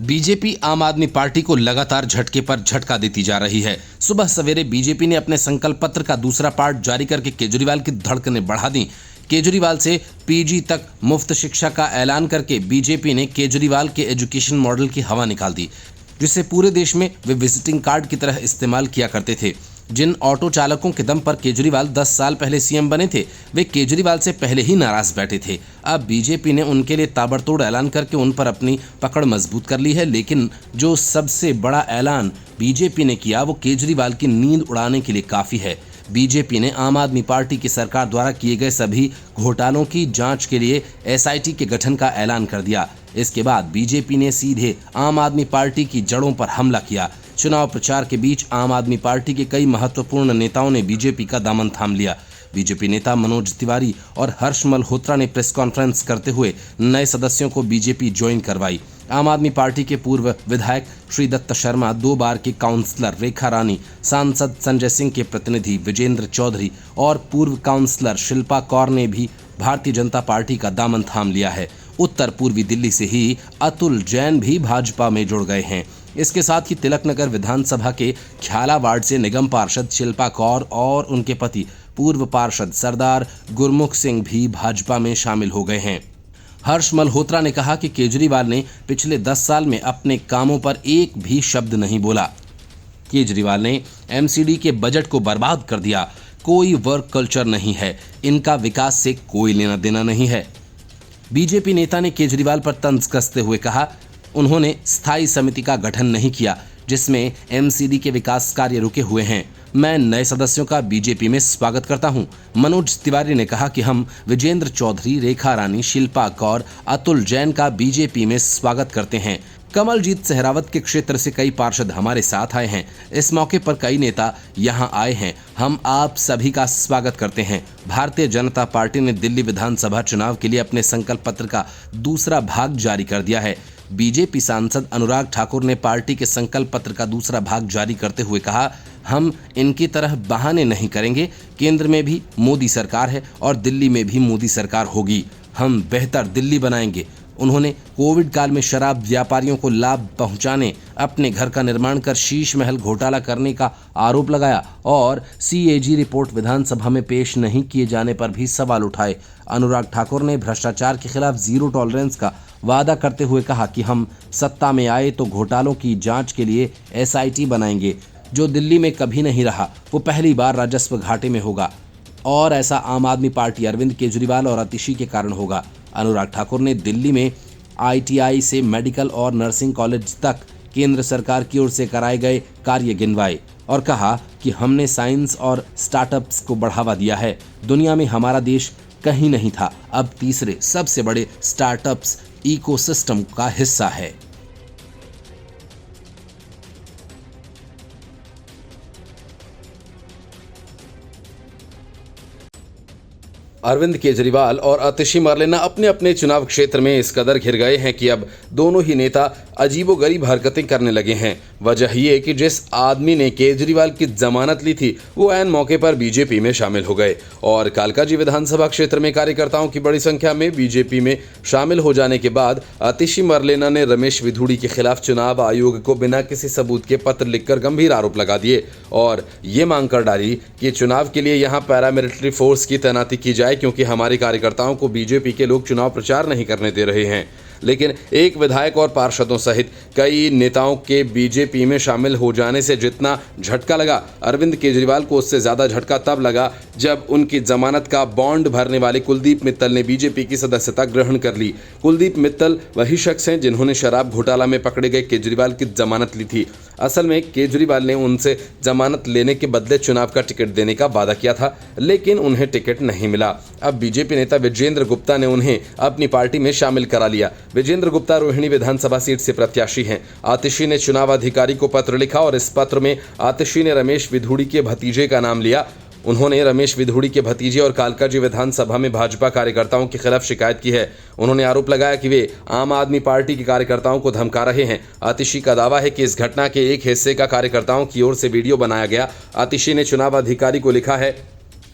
BJP आम आदमी party को लगातार झटके पर झटका देती जा रही है। सुबह सवेरे बीजेपी ने अपने संकल्प पत्र का दूसरा पार्ट जारी करके केजरीवाल की धड़कनें बढ़ा दी। केजरीवाल से पीजी तक मुफ्त शिक्षा का ऐलान करके बीजेपी ने केजरीवाल के एजुकेशन मॉडल की हवा निकाल दी, जिसे पूरे देश में वे विजिटिंग कार्ड की तरह इस्तेमाल किया करते थे। जिन ऑटो चालकों के दम पर केजरीवाल 10 साल पहले सीएम बने थे, वे केजरीवाल से पहले ही नाराज बैठे थे। अब बीजेपी ने उनके लिए ताबड़तोड़ ऐलान करके उन पर अपनी पकड़ मजबूत कर ली है। लेकिन जो सबसे बड़ा ऐलान बीजेपी ने किया वो केजरीवाल की नींद उड़ाने के लिए काफी है। बीजेपी ने आम आदमी पार्टी की सरकार द्वारा किए गए सभी घोटालों की जांच के लिए एसआईटी के गठन का ऐलान कर दिया। इसके बाद बीजेपी ने सीधे आम आदमी पार्टी की जड़ों पर हमला किया। चुनाव प्रचार के बीच आम आदमी पार्टी के कई महत्वपूर्ण नेताओं ने बीजेपी का दामन थाम लिया। बीजेपी नेता मनोज तिवारी और हर्ष मल्होत्रा ने प्रेस कॉन्फ्रेंस करते हुए नए सदस्यों को बीजेपी ज्वाइन करवाई। आम आदमी पार्टी के पूर्व विधायक श्री दत्त शर्मा, 2 बार के काउंसलर रेखा रानी, सांसद संजय सिंह के प्रतिनिधि विजेंद्र चौधरी और पूर्व काउंसलर शिल्पा कौर ने भी भारतीय जनता पार्टी का दामन थाम लिया है। उत्तर पूर्वी दिल्ली से ही अतुल जैन भी भाजपा में जुड़ गए हैं। इसके साथ ही तिलकनगर विधानसभा के ख्याला वार्ड से निगम पार्षद शिल्पा कौर और उनके पति पूर्व पार्षद सरदार गुरमुख सिंह भी भाजपा में शामिल हो गए हैं। हर्ष मल्होत्रा ने कहा कि केजरीवाल ने पिछले 10 साल में अपने कामों पर एक भी शब्द नहीं बोला। केजरीवाल ने एमसीडी के बजट को बर्बाद कर दिया। कोई वर्क कल्चर नहीं है, इनका विकास से कोई लेना देना नहीं है। बीजेपी नेता ने केजरीवाल पर तंज कसते हुए कहा, उन्होंने स्थायी समिति का गठन नहीं किया जिसमें एमसीडी के विकास कार्य रुके हुए हैं। मैं नए सदस्यों का बीजेपी में स्वागत करता हूं। मनोज तिवारी ने कहा कि हम विजेंद्र चौधरी, रेखा रानी, शिल्पा कौर, अतुल जैन का बीजेपी में स्वागत करते हैं। कमलजीत सहरावत के क्षेत्र से कई पार्षद हमारे साथ आए हैं। इस मौके पर कई नेता यहां आए हैं। हम आप सभी का स्वागत करते हैं। भारतीय जनता पार्टी ने दिल्ली विधानसभा चुनाव के लिए अपने संकल्प पत्र का दूसरा भाग जारी कर दिया है। बीजेपी सांसद अनुराग ठाकुर ने पार्टी के संकल्प पत्र का दूसरा भाग जारी करते हुए कहा, हम इनकी तरह बहाने नहीं करेंगे। केंद्र में भी मोदी सरकार है और दिल्ली में भी मोदी सरकार होगी। हम बेहतर दिल्ली बनाएंगे। उन्होंने कोविड काल में शराब व्यापारियों को लाभ पहुंचाने, अपने घर का निर्माण कर शीश महल घोटाला करने का आरोप लगाया और सीएजी रिपोर्ट विधानसभा में पेश नहीं किए जाने पर भी सवाल उठाए। अनुराग ठाकुर ने भ्रष्टाचार के खिलाफ जीरो टॉलरेंस का वादा करते हुए कहा कि हम सत्ता में आए तो घोटालों की जांच के लिए एसआईटी बनाएंगे। जो दिल्ली में कभी नहीं रहा वो पहली बार राजस्व घाटे में होगा और ऐसा आम आदमी पार्टी अरविंद केजरीवाल और आतिशी के कारण होगा। अनुराग ठाकुर ने दिल्ली में आईटीआई से मेडिकल और नर्सिंग कॉलेज तक केंद्र सरकार की ओर से कराए गए कार्य गिनवाए और कहा कि हमने साइंस और स्टार्टअप्स को बढ़ावा दिया है। दुनिया में हमारा देश कहीं नहीं था, अब तीसरे सबसे बड़े स्टार्टअप्स इकोसिस्टम का हिस्सा है। अरविंद केजरीवाल और आतिशी मरलेना अपने अपने चुनाव क्षेत्र में इस कदर घिर गए हैं कि अब दोनों ही नेता अजीबोगरीब हरकतें करने लगे हैं। वजह ये कि जिस आदमी ने केजरीवाल की जमानत ली थी वो ऐन मौके पर बीजेपी में शामिल हो गए और कालकाजी विधानसभा क्षेत्र में कार्यकर्ताओं की बड़ी संख्या में बीजेपी में शामिल हो जाने के बाद आतिशी मरलेना ने रमेश विधुड़ी के खिलाफ चुनाव आयोग को बिना किसी सबूत के पत्र लिखकर गंभीर आरोप लगा दिए और ये मांग कर डाली कि चुनाव के लिए यहाँ पैरामिलिट्री फोर्स की तैनाती की जाए क्योंकि हमारे कार्यकर्ताओं को बीजेपी के लोग चुनाव प्रचार नहीं करने दे रहे हैं। लेकिन एक विधायक और पार्षदों सहित कई नेताओं के बीजेपी में शामिल हो जाने से जितना झटका लगा अरविंद केजरीवाल को, उससे ज्यादा झटका तब लगा जब उनकी जमानत का बॉन्ड भरने वाले कुलदीप मित्तल ने बीजेपी की सदस्यता ग्रहण कर ली। कुलदीप मित्तल वही शख्स हैं जिन्होंने शराब घोटाला में पकड़े गए केजरीवाल की जमानत ली थी। असल में केजरीवाल ने उनसे जमानत लेने के बदले चुनाव का टिकट देने का वादा किया था, लेकिन उन्हें टिकट नहीं मिला। अब बीजेपी नेता विजेंद्र गुप्ता ने उन्हें अपनी पार्टी में शामिल करा लिया। विजेंद्र गुप्ता रोहिणी विधानसभा सीट से प्रत्याशी हैं। आतिशी ने चुनाव अधिकारी को पत्र लिखा और इस पत्र में आतिशी ने रमेश विधुड़ी के भतीजे का नाम लिया। उन्होंने रमेश विधुड़ी के भतीजे और कालकाजी विधानसभा में भाजपा कार्यकर्ताओं के खिलाफ शिकायत की है। उन्होंने आरोप लगाया कि वे आम आदमी पार्टी के कार्यकर्ताओं को धमका रहे हैं। आतिशी का दावा है कि इस घटना के एक हिस्से का कार्यकर्ताओं की ओर से वीडियो बनाया गया। आतिशी ने चुनाव अधिकारी को लिखा है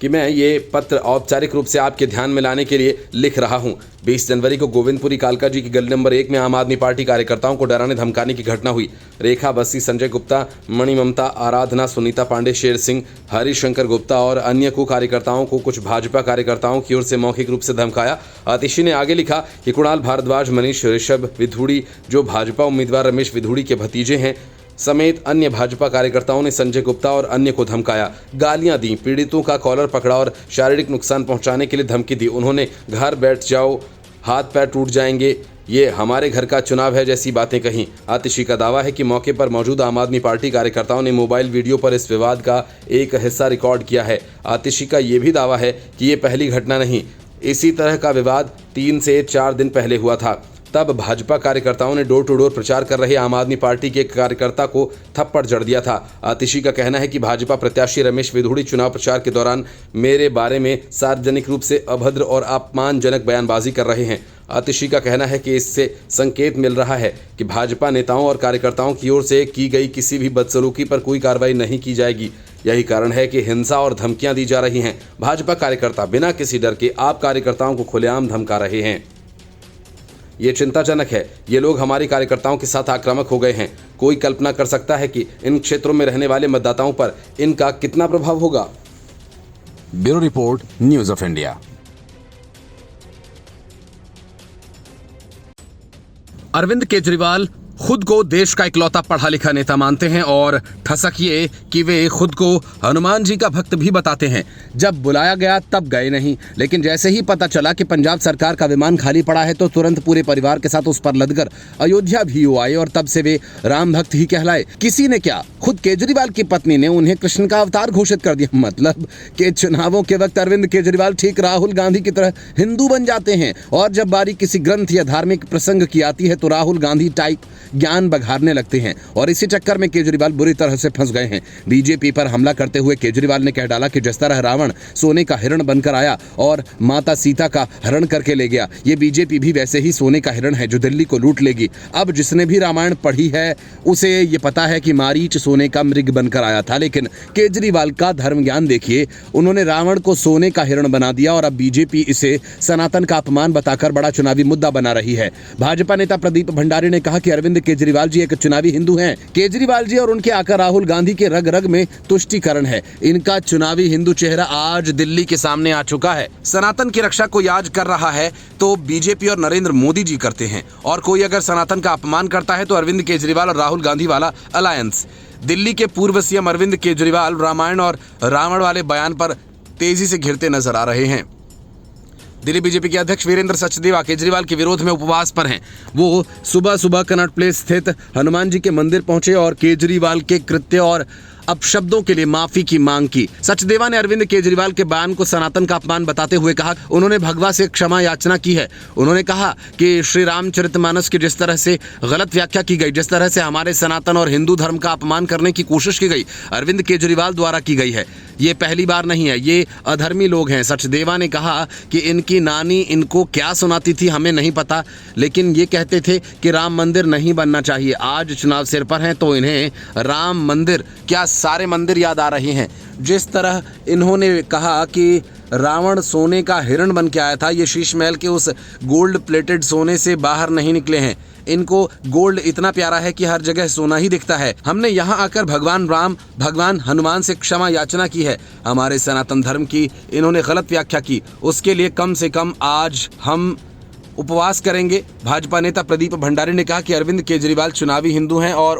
कि मैं ये पत्र औपचारिक रूप से आपके ध्यान में लाने के लिए लिख रहा हूं। 20 जनवरी को गोविंदपुरी कालका जी की गली नंबर 1 में आम आदमी पार्टी कार्यकर्ताओं को डराने धमकाने की घटना हुई। रेखा बस्सी, संजय गुप्ता, मणि ममता, आराधना, सुनीता पांडे, शेर सिंह, हरिशंकर गुप्ता और अन्य को कार्यकर्ताओं को कुछ भाजपा कार्यकर्ताओं की ओर से मौखिक रूप से धमकाया। आतिशी ने आगे लिखा कि कुणाल भारद्वाज, मनीष ऋषभ विधूड़ी जो भाजपा उम्मीदवार रमेश विधूड़ी के भतीजे हैं समेत अन्य भाजपा कार्यकर्ताओं ने संजय गुप्ता और अन्य को धमकाया, गालियां दी, पीड़ितों का कॉलर पकड़ा और शारीरिक नुकसान पहुंचाने के लिए धमकी दी। उन्होंने घर बैठ जाओ, हाथ पैर टूट जाएंगे, ये हमारे घर का चुनाव है जैसी बातें कहीं। आतिशी का दावा है कि मौके पर मौजूद आम आदमी पार्टी कार्यकर्ताओं ने मोबाइल वीडियो पर इस विवाद का एक हिस्सा रिकॉर्ड किया है। आतिशी का ये भी दावा है कि ये पहली घटना नहीं, इसी तरह का विवाद 3 से 4 दिन पहले हुआ था। तब भाजपा कार्यकर्ताओं ने डोर टू डोर प्रचार कर रहे आम आदमी पार्टी के एक कार्यकर्ता को थप्पड़ जड़ दिया था। आतिशी का कहना है कि भाजपा प्रत्याशी रमेश विधूड़ी चुनाव प्रचार के दौरान मेरे बारे में सार्वजनिक रूप से अभद्र और अपमानजनक बयानबाजी कर रहे हैं। आतिशी का कहना है कि इससे संकेत मिल रहा है कि भाजपा नेताओं और कार्यकर्ताओं की ओर से की गई किसी भी बदसलूकी पर कोई कार्रवाई नहीं की जाएगी। यही कारण है कि हिंसा और धमकियां दी जा रही हैं। भाजपा कार्यकर्ता बिना किसी डर के आप कार्यकर्ताओं को खुलेआम धमका रहे हैं। ये चिंताजनक है। ये लोग हमारे कार्यकर्ताओं के साथ आक्रामक हो गए हैं। कोई कल्पना कर सकता है कि इन क्षेत्रों में रहने वाले मतदाताओं पर इनका कितना प्रभाव होगा। Bureau report, news of India. Arvind Kejriwal खुद को देश का इकलौता पढ़ा लिखा नेता मानते हैं और ठसक ये कि वे खुद को हनुमान जी का भक्त भी बताते हैं। जब बुलाया गया तब गए नहीं, लेकिन जैसे ही पता चला कि पंजाब सरकार का विमान खाली पड़ा है तो तुरंत पूरे परिवार के साथ उस पर लदकर अयोध्या भी आए और तब से वे राम भक्त ही कहलाए। किसी ने क्या, खुद केजरीवाल की पत्नी ने उन्हें कृष्ण का अवतार घोषित कर दिया। मतलब कि चुनावों के वक्त अरविंद केजरीवाल ठीक राहुल गांधी की तरह हिंदू बन जाते हैं और जब बारी किसी ग्रंथ या धार्मिक प्रसंग की आती है तो राहुल गांधी टाइप ज्ञान बघारने लगते हैं और इसी चक्कर में केजरीवाल बुरी तरह से फंस गए हैं। बीजेपी पर हमला करते हुए केजरीवाल ने कह डाला कि जिस तरह रावण सोने का हिरण बनकर आया और माता सीता का हरण करके ले गया, ये बीजेपी भी वैसे ही सोने का हिरण है जो दिल्ली को लूट लेगी। अब जिसने भी रामायण पढ़ी है उसे ये पता है कि मारीच सोने का मृग बनकर आया था, लेकिन केजरीवाल का धर्म ज्ञान देखिए। उन्होंने रावण को सोने का हिरण बना दिया और अब बीजेपी इसे सनातन का अपमान बताकर बड़ा चुनावी मुद्दा बना रही है। भाजपा नेता प्रदीप भंडारी ने कहा कि अरविंद केजरीवाल जी एक चुनावी हिंदू हैं। केजरीवाल जी और उनके आका राहुल गांधी के रग रग में तुष्टीकरण है। इनका चुनावी हिंदू चेहरा आज दिल्ली के सामने आ चुका है। सनातन की रक्षा कोई आज कर रहा है तो बीजेपी और नरेंद्र मोदी जी करते हैं, और कोई अगर सनातन का अपमान करता है तो अरविंद केजरीवाल और राहुल गांधी वाला अलायंस। दिल्ली के पूर्व सीएम अरविंद केजरीवाल रामायण और रावण वाले बयान पर तेजी से घिरते नजर आ रहे हैं। दिल्ली बीजेपी के अध्यक्ष वीरेंद्र सचदेवा केजरीवाल के विरोध में उपवास पर हैं। वो सुबह सुबह कनॉट प्लेस स्थित हनुमान जी के मंदिर पहुंचे और केजरीवाल के कृत्य और अपशब्दों के लिए माफी की मांग की। सचदेवा ने अरविंद केजरीवाल के बयान को सनातन का अपमान बताते हुए कहा उन्होंने भगवा से क्षमा याचना की है। उन्होंने कहा कि श्री रामचरितमानस की जिस तरह से गलत व्याख्या की गई, जिस तरह से हमारे सनातन और हिंदू धर्म का अपमान करने की कोशिश की गई, अरविंद केजरीवाल द्वारा की गई है। ये पहली बार नहीं है, ये अधर्मी लोग हैं। सचदेवा ने कहा कि इनकी नानी इनको क्या सुनाती थी हमें नहीं पता, लेकिन ये कहते थे कि राम मंदिर नहीं बनना चाहिए। आज चुनाव सिर पर हैं तो इन्हें राम मंदिर क्या सारे मंदिर याद आ रहे हैं। जिस तरह इन्होंने कहा कि रावण सोने का हिरण बन के आया था, ये शीश महल के उस गोल्ड प्लेटेड सोने से बाहर नहीं निकले हैं। इनको गोल्ड इतना प्यारा है कि हर जगह सोना ही दिखता है। हमने यहाँ आकर भगवान राम, भगवान हनुमान से क्षमा याचना की है। हमारे सनातन धर्म की इन्होंने गलत व्याख्या की, उसके लिए कम से कम आज हम उपवास करेंगे। भाजपा नेता प्रदीप भंडारी ने कहा कि अरविंद केजरीवाल चुनावी हिंदू हैं और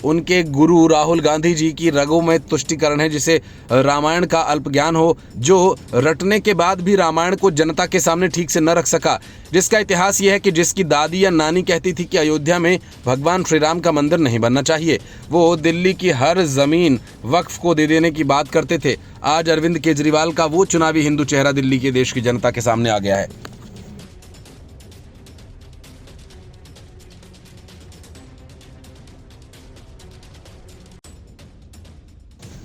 उनके गुरु राहुल गांधी जी की रगों में तुष्टीकरण है, जिसे रामायण का अल्प ज्ञान हो, जो रटने के बाद भी रामायण को जनता के सामने ठीक से न रख सका, जिसका इतिहास ये है कि जिसकी दादी या नानी कहती थी कि अयोध्या में भगवान श्री राम का मंदिर नहीं बनना चाहिए, वो दिल्ली की हर जमीन वक्फ को दे देने की बात करते थे। आज अरविंद केजरीवाल का वो चुनावी हिंदू चेहरा दिल्ली के देश की जनता के सामने आ गया है।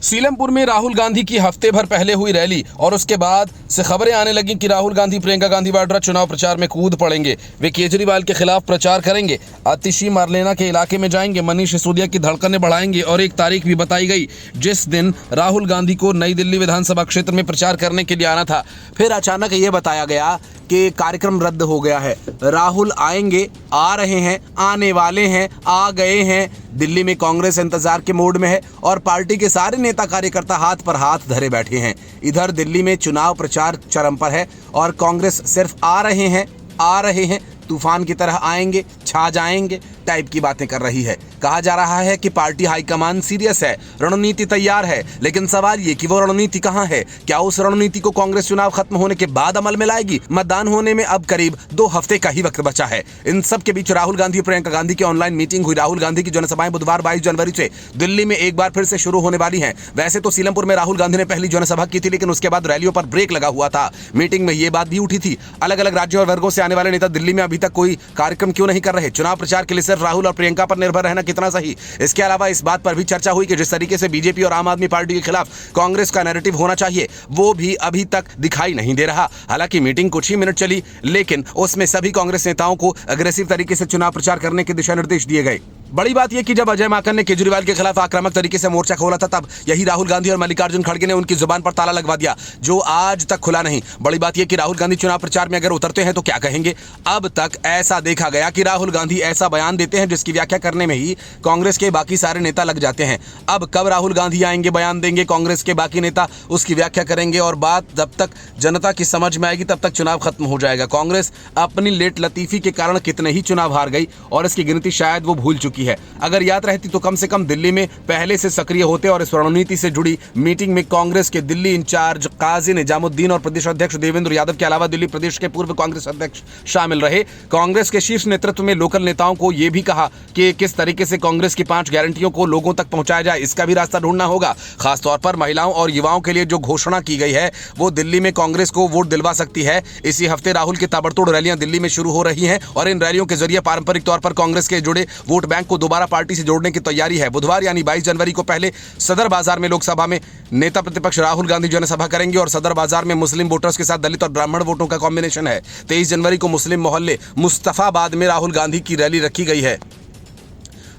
सीलमपुर में राहुल गांधी की हफ्ते भर पहले हुई रैली और उसके बाद से खबरें आने लगी कि राहुल गांधी प्रियंका गांधी वाड्रा चुनाव प्रचार में कूद पड़ेंगे। वे केजरीवाल के खिलाफ प्रचार करेंगे, आतिशी मारलेना के इलाके में जाएंगे, मनीष सिसोदिया की धड़कनें बढ़ाएंगे और एक तारीख भी बताई गई जिस दिन राहुल गांधी को नई दिल्ली विधानसभा क्षेत्र में प्रचार करने के लिए आना था। फिर अचानक ये बताया गया कि कार्यक्रम रद्द हो गया है। राहुल आएंगे, आ रहे हैं, आने वाले हैं, आ गए हैं। दिल्ली में कांग्रेस इंतजार के मोड में है और पार्टी के सारे नेता कार्यकर्ता हाथ पर हाथ धरे बैठे हैं। इधर दिल्ली में चुनाव प्रचार चरम पर है और कांग्रेस सिर्फ आ रहे हैं, तूफान की तरह आएंगे, छा जाएंगे टाइप की बातें कर रही है। कहा जा रहा है कि पार्टी हाईकमान सीरियस है, रणनीति तैयार है, लेकिन सवाल ये कि वो रणनीति कहां है? क्या उस रणनीति को कांग्रेस चुनाव खत्म होने के बाद अमल में लाएगी? मतदान होने में अब करीब 2 हफ्ते का ही वक्त बचा है। इन सब के बीच राहुल गांधी और प्रियंका गांधी की ऑनलाइन मीटिंग हुई। राहुल गांधी की जनसभाएं बुधवार 22 जनवरी से दिल्ली में एक बार फिर से शुरू होने वाली है। वैसे तो सीलमपुर में राहुल गांधी ने पहली जनसभा की थी, लेकिन उसके बाद रैलियों पर ब्रेक लगा हुआ था। मीटिंग में ये बात भी उठी थी, अलग अलग राज्यों और वर्गों से आने वाले नेता दिल्ली में अभी तक कोई कार्यक्रम क्यों नहीं कर रहे? चुनाव प्रचार के लिए सिर्फ राहुल और प्रियंका पर निर्भर रहना कितना सही? इसके अलावा इस बात पर भी चर्चा हुई कि जिस तरीके से बीजेपी और आम आदमी पार्टी के खिलाफ कांग्रेस का नैरेटिव होना चाहिए, वो भी अभी तक दिखाई नहीं दे रहा। हालांकि मीटिंग कुछ ही मिनट चली, लेकिन उसमें सभी कांग्रेस नेताओं को अग्रेसिव तरीके से चुनाव प्रचार करने के दिशा निर्देश दिए गए। बड़ी बात यह कि जब अजय माकन ने केजरीवाल के खिलाफ आक्रामक तरीके से मोर्चा खोला था, तब यही राहुल गांधी और मल्लिकार्जुन खड़गे ने उनकी जुबान पर ताला लगवा दिया, जो आज तक खुला नहीं। बड़ी बात यह कि राहुल गांधी चुनाव प्रचार में अगर उतरते हैं तो क्या कहेंगे? अब तक ऐसा देखा गया कि राहुल गांधी ऐसा बयान देते हैं जिसकी व्याख्या करने में ही कांग्रेस के बाकी सारे नेता लग जाते हैं। अब कब राहुल गांधी आएंगे, बयान देंगे, कांग्रेस के बाकी नेता उसकी व्याख्या करेंगे और बात जब तक जनता की समझ में आएगी तब तक चुनाव खत्म हो जाएगा। कांग्रेस अपनी लेट लतीफी के कारण कितने ही चुनाव हार गई और इसकी गिनती शायद वो भूल चुकी है। अगर याद रहती तो कम से कम दिल्ली में पहले से सक्रिय होते और इस रणनीति से जुड़ी मीटिंग में कांग्रेस के दिल्ली इंचार्ज काजी निजामुद्दीन और प्रदेश अध्यक्ष देवेंद्र यादव के अलावा दिल्ली प्रदेश के पूर्व कांग्रेस अध्यक्ष शामिल रहे। कांग्रेस के शीर्ष नेतृत्व में लोकल नेताओं को यह भी कहा कि किस तरीके से कांग्रेस की 5 गारंटियों को लोगों तक पहुंचाया जाए, इसका भी रास्ता ढूंढना होगा। खासतौर पर महिलाओं और युवाओं के लिए जो घोषणा की गई है वो दिल्ली में कांग्रेस को वोट दिलवा सकती है। इसी हफ्ते राहुल की ताबड़तोड़ रैलियां दिल्ली में शुरू हो रही हैं और इन रैलियों के जरिए पारंपरिक तौर पर कांग्रेस के जुड़े वोट बैंक को दोबारा पार्टी से जोड़ने की तैयारी है। बुधवार यानी 22 जनवरी को पहले सदर बाजार में लोकसभा में नेता प्रतिपक्ष राहुल गांधी जनसभा करेंगे और सदर बाजार में मुस्लिम वोटर्स के साथ दलित और ब्राह्मण वोटों का कॉम्बिनेशन है। 23 जनवरी को मुस्लिम मोहल्ले मुस्तफाबाद में राहुल गांधी की रैली रखी गई है।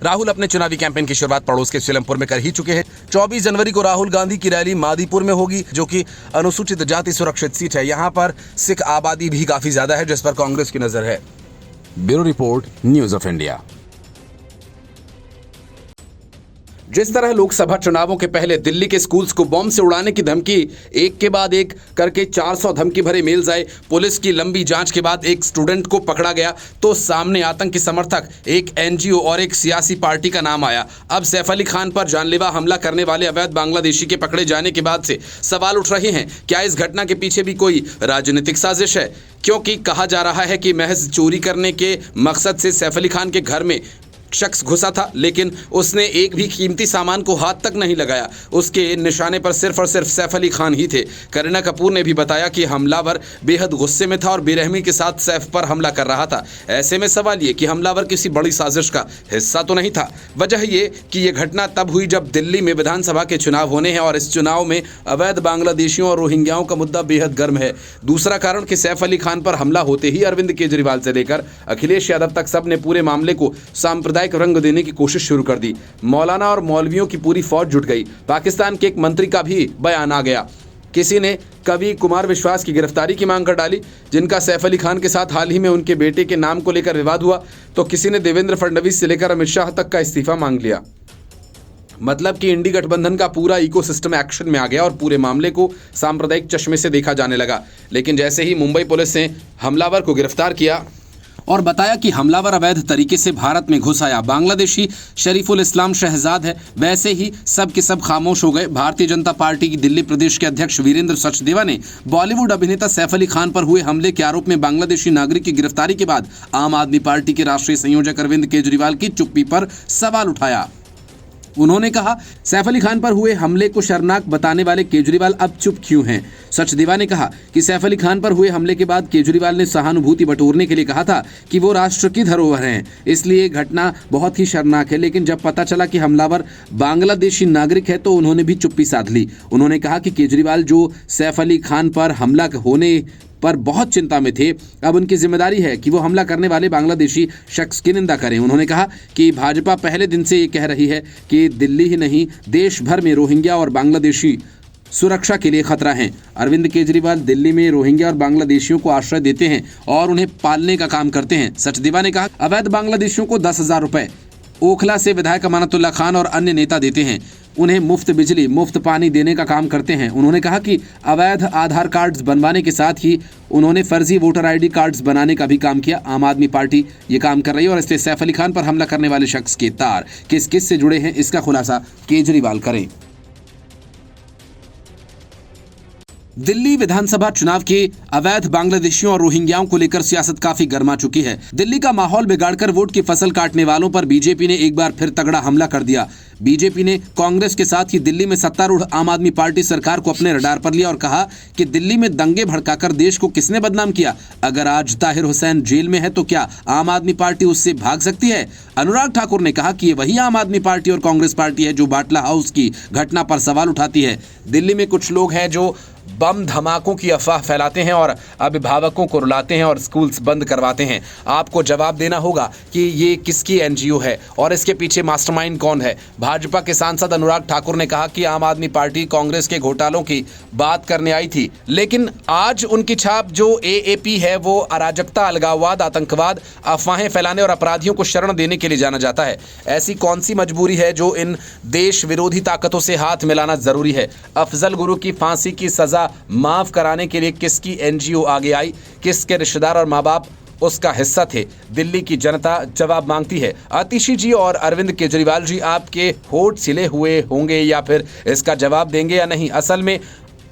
राहुल अपने चुनावी कैंपेन की शुरुआत पड़ोस के सीलमपुर में कर ही चुके हैं। 24 जनवरी को राहुल गांधी की रैली मादीपुर में होगी, जो कि अनुसूचित जाति सुरक्षित सीट है। यहां पर सिख आबादी भी काफी ज्यादा है, जिस पर कांग्रेस की नजर है। Bureau report, news of India. जिस तरह लोकसभा चुनावों के पहले दिल्ली के स्कूल्स को बॉम्ब से उड़ाने की धमकी एक के बाद एक करके 400 धमकी भरे मेल्स आए, पुलिस की लंबी जांच के बाद एक स्टूडेंट को पकड़ा गया, तो सामने आतंकी समर्थक, एक एनजीओ और एक सियासी पार्टी का नाम आया। अब सैफ अली खान पर जानलेवा हमला करने वाले अवैध बांग्लादेशी के पकड़े जाने के बाद से सवाल उठ रहे हैं, क्या इस घटना के पीछे भी कोई राजनीतिक साजिश है? क्योंकि कहा जा रहा है कि महज चोरी करने के मकसद से सैफ अली खान के घर में शख्स घुसा था, लेकिन उसने एक भी कीमती सामान को हाथ तक नहीं लगाया। उसके निशाने पर सिर्फ और सिर्फ सैफ अली खान ही थे। करीना कपूर ने भी बताया कि हमलावर बेहद गुस्से में था और बेरहमी के साथ सैफ पर हमला कर रहा था। ऐसे में सवाल ये कि हमलावर किसी बड़ी साजिश का हिस्सा तो नहीं था। वजह ये कि यह घटना तब हुई जब दिल्ली में विधानसभा के चुनाव होने हैं और इस चुनाव में अवैध बांग्लादेशियों और रोहिंग्याओं का मुद्दा बेहद गर्म है। दूसरा कारण कि सैफ अली खान पर हमला होते ही अरविंद केजरीवाल से लेकर अखिलेश यादव तक सब ने पूरे मामले को सांप्रदायिक रंग देने की कोशिश शुरू कर दी। मौलाना और मौलवियों की पूरी फौज जुट गई। पाकिस्तान के एक मंत्री का भी बयान आ गया। किसी ने कवि कुमार विश्वास की गिरफ्तारी की मांग कर डाली, जिनका सैफ अली खान के साथ हाल ही में उनके बेटे के नाम को लेकर विवाद हुआ, तो किसी ने देवेंद्र फडणवीस से लेकर अमित शाह तक का इस्तीफा मांग लिया। मतलब कि इंडी गठबंधन का पूरा इकोसिस्टम एक्शन में आ गया और पूरे मामले को सांप्रदायिक चश्मे से देखा जाने लगा। लेकिन जैसे ही मुंबई पुलिस ने हमलावर को गिरफ्तार किया और बताया कि हमलावर अवैध तरीके से भारत में घुस आया, बांग्लादेशी शरीफुल इस्लाम शहजाद है, वैसे ही सब के सब खामोश हो गए। भारतीय जनता पार्टी की दिल्ली प्रदेश के अध्यक्ष वीरेंद्र सचदेवा ने बॉलीवुड अभिनेता सैफ अली खान पर हुए हमले के आरोप में बांग्लादेशी नागरिक की गिरफ्तारी के बाद आम आदमी पार्टी के राष्ट्रीय संयोजक अरविंद केजरीवाल की चुप्पी पर सवाल उठाया। उन्होंने कहा, सैफ अली खान पर हुए हमले को शर्मनाक बताने वाले केजरीवाल अब चुप क्यों हैं? सचदेवा ने कहा कि सैफ अली खान पर हुए हमले के बाद केजरीवाल ने सहानुभूति बटोरने के लिए कहा था कि वो राष्ट्र की धरोहर हैं, इसलिए घटना बहुत ही शर्मनाक है। लेकिन जब पता चला कि हमलावर बांग्लादेशी नागरिक है तो उन्होंने भी चुप्पी साध ली। उन्होंने कहा कि केजरीवाल जो सैफ अली खान पर हमला होने पर बहुत चिंता में थे, अब उनकी जिम्मेदारी है कि वो हमला करने वाले बांग्लादेशी शख्स की निंदा करें। उन्होंने कहा कि भाजपा पहले दिन से ये कह रही है कि दिल्ली ही नहीं देश भर में रोहिंग्या और बांग्लादेशी सुरक्षा के लिए खतरा हैं। अरविंद केजरीवाल दिल्ली में रोहिंग्या और बांग्लादेशियों को आश्रय देते हैं और उन्हें पालने का काम करते हैं। सचदेवा ने कहा, अवैध बांग्लादेशियों को 10,000 रुपए ओखला से विधायक अमानतुल्लाह खान और अन्य नेता देते हैं। उन्हें मुफ्त बिजली, मुफ्त पानी देने का काम करते हैं। उन्होंने कहा कि अवैध आधार कार्ड्स बनवाने के साथ ही उन्होंने फर्जी वोटर आईडी कार्ड्स बनाने का भी काम किया। आम आदमी पार्टी ये काम कर रही है और इसलिए सैफ अली खान पर हमला करने वाले शख्स के तार किस किस से जुड़े हैं, इसका खुलासा केजरीवाल करें। दिल्ली विधानसभा चुनाव के अवैध बांग्लादेशियों और रोहिंग्याओं को लेकर सियासत काफी गर्मा चुकी है। दिल्ली का माहौल बिगाड़कर वोट की फसल काटने वालों पर बीजेपी ने एक बार फिर तगड़ा हमला कर दिया। बीजेपी ने कांग्रेस के साथ ही दिल्ली में सत्तारूढ़ आम आदमी पार्टी सरकार को अपने रडार पर लिया और कहा कि दिल्ली में दंगे भड़काकर देश को किसने बदनाम किया? अगर आज ताहिर हुसैन जेल में है तो क्या आम आदमी पार्टी उससे भाग सकती है? अनुराग ठाकुर ने कहा कि ये वही आम आदमी पार्टी और कांग्रेस पार्टी है जो बाटला हाउस की घटना पर सवाल उठाती है। दिल्ली में कुछ लोग हैं जो बम धमाकों की अफवाह फैलाते हैं और अभिभावकों को रुलाते हैं और स्कूल्स बंद करवाते हैं। आपको जवाब देना होगा कि ये किसकी एनजीओ है और इसके पीछे मास्टरमाइंड कौन है। भाजपा के सांसद अनुराग ठाकुर ने कहा कि आम आदमी पार्टी कांग्रेस के घोटालों की बात करने आई थी, लेकिन आज उनकी छाप जो एएपी है वो अराजकता, अलगाववाद, आतंकवाद, अफवाहें फैलाने और अपराधियों को शरण देने के लिए जाना जाता है। ऐसी कौन सी मजबूरी है जो इन देश विरोधी ताकतों से हाथ मिलाना जरूरी है? अफजल गुरु की फांसी की सजा माफ कराने के लिए किसकी एनजीओ आगे आई? किसके रिश्तेदार और माँ बाप उसका हिस्सा थे? दिल्ली की जनता जवाब मांगती है। आतिशी जी और अरविंद केजरीवाल जी, आपके होठ सिले हुए होंगे या फिर इसका जवाब देंगे या नहीं? असल में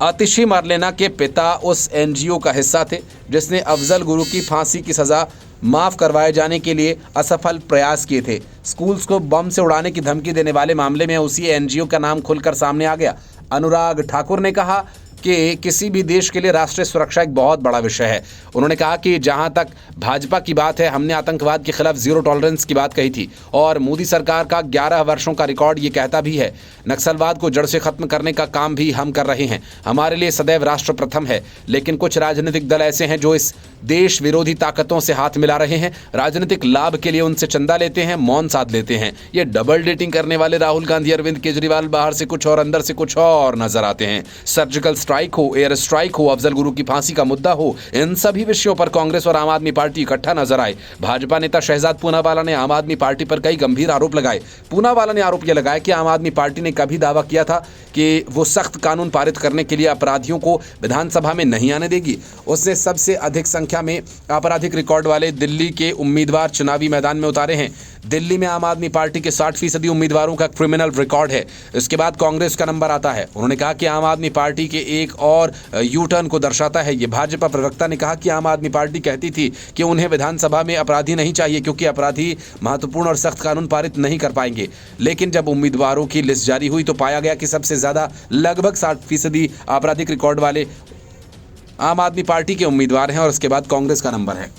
आतिशी मारलेना के पिता उस एनजीओ का हिस्सा थे जिसने अफजल गुरु की फांसी की सजा माफ करवाए जाने के लिए असफल प्रयास किए थे। स्कूल्स को बम से उड़ाने की धमकी देने वाले मामले में उसी एनजीओ का नाम खुलकर सामने आ गया। अनुराग ठाकुर ने कहा कि किसी भी देश के लिए राष्ट्रीय सुरक्षा एक बहुत बड़ा विषय है। उन्होंने कहा कि जहां तक भाजपा की बात है, हमने आतंकवाद के खिलाफ जीरो टॉलरेंस की बात कही थी और मोदी सरकार का 11 वर्षों का रिकॉर्ड ये कहता भी है। नक्सलवाद को जड़ से खत्म करने का काम भी हम कर रहे हैं। हमारे लिए सदैव राष्ट्र प्रथम है। लेकिन कुछ राजनीतिक दल ऐसे हैं जो इस देश विरोधी ताकतों से हाथ मिला रहे हैं, राजनीतिक लाभ के लिए उनसे चंदा लेते हैं, मौन साध लेते हैं। ये डबल डेटिंग करने वाले राहुल गांधी, अरविंद केजरीवाल बाहर से कुछ और अंदर से कुछ और नजर आते हैं। सर्जिकल स्ट्राइक हो, एयर स्ट्राइक हो, अफजल गुरु की फांसी का मुद्दा हो, इन सभी विषयों पर कांग्रेस और आम आदमी पार्टी इकट्ठा नजर आए। भाजपा नेता शहजाद पूनावाला ने आम आदमी पार्टी पर कई गंभीर आरोप लगाए। पूनावाला ने आरोप यह लगाया कि आम आदमी पार्टी ने कभी दावा किया था कि वो सख्त कानून पारित करने के लिए अपराधियों को विधानसभा में नहीं आने देगी। उसने सबसे अधिक संख्या में आपराधिक रिकॉर्ड वाले दिल्ली के उम्मीदवार चुनावी मैदान में उतारे हैं। दिल्ली में आम आदमी पार्टी के 60% उम्मीदवारों का क्रिमिनल रिकॉर्ड है। इसके बाद कांग्रेस का नंबर आता है। उन्होंने कहा कि आम आदमी पार्टी के एक और यू टर्न को दर्शाता है। ये भाजपा प्रवक्ता ने कहा कि आम आदमी पार्टी कहती थी कि उन्हें विधानसभा में अपराधी नहीं चाहिए क्योंकि अपराधी महत्वपूर्ण और सख्त कानून पारित नहीं कर पाएंगे। लेकिन जब उम्मीदवारों की लिस्ट जारी हुई तो पाया गया कि सबसे ज्यादा लगभग 60% आपराधिक रिकॉर्ड वाले आम आदमी पार्टी के उम्मीदवार हैं और उसके बाद कांग्रेस का नंबर है।